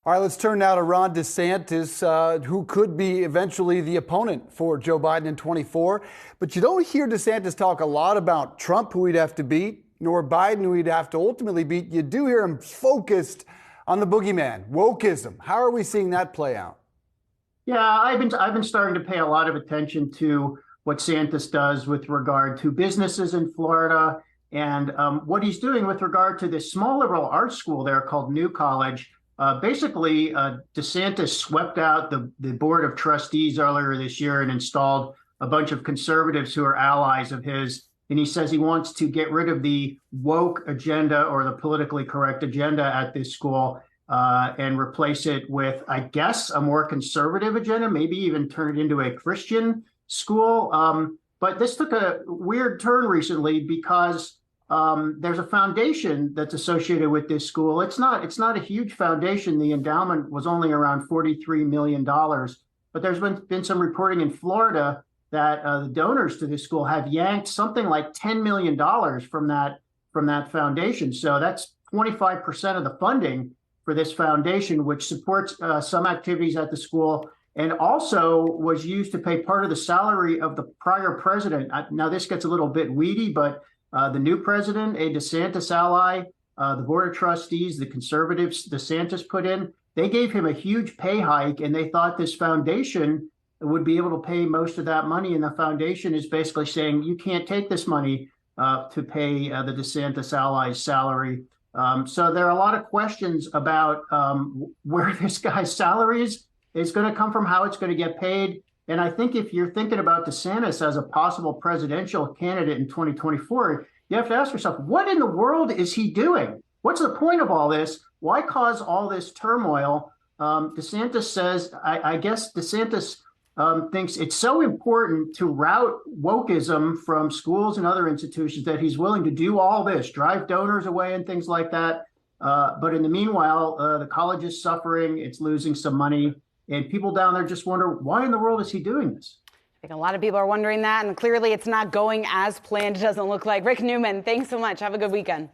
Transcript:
All right, let's turn now to Ron DeSantis, who could be eventually the opponent for Joe Biden in 24. But you don't hear DeSantis talk a lot about Trump, who he'd have to beat, nor Biden, who he'd have to ultimately beat. You do hear him focused on the boogeyman, wokeism. How are we seeing that play out? Yeah, I've been starting to pay a lot of attention to what DeSantis does with regard to businesses in Florida and what he's doing with regard to this small liberal arts school there called New College. Basically, DeSantis swept out the board of trustees earlier this year and installed a bunch of conservatives who are allies of his. And he says he wants to get rid of the woke agenda or the politically correct agenda at this school and replace it with, I guess, a more conservative agenda, maybe even turn it into a Christian school. But this took a weird turn recently because there's a foundation that's associated with this school. It's not a huge foundation. The endowment was only around $43 million. But there's been some reporting in Florida that the donors to this school have yanked something like $10 million from that foundation. So that's 25% of the funding for this foundation, which supports some activities at the school and also was used to pay part of the salary of the prior president. Now, this gets a little bit weedy, but the new president, a DeSantis ally, the board of trustees, the conservatives DeSantis put in, they gave him a huge pay hike, and they thought this foundation would be able to pay most of that money. And the foundation is basically saying, you can't take this money to pay the DeSantis allies' salary. So there are a lot of questions about where this guy's salary is going to come from, how it's going to get paid. And I think if you're thinking about DeSantis as a possible presidential candidate in 2024, you have to ask yourself, what in the world is he doing? What's the point of all this? Why cause all this turmoil? DeSantis says, I guess DeSantis thinks it's so important to rout wokeism from schools and other institutions that he's willing to do all this, drive donors away and things like that. But in the meanwhile, the college is suffering. It's losing some money. And people down there just wonder, why in the world is he doing this? I think a lot of people are wondering that. And clearly it's not going as planned. It doesn't look like. Rick Newman, thanks so much. Have a good weekend.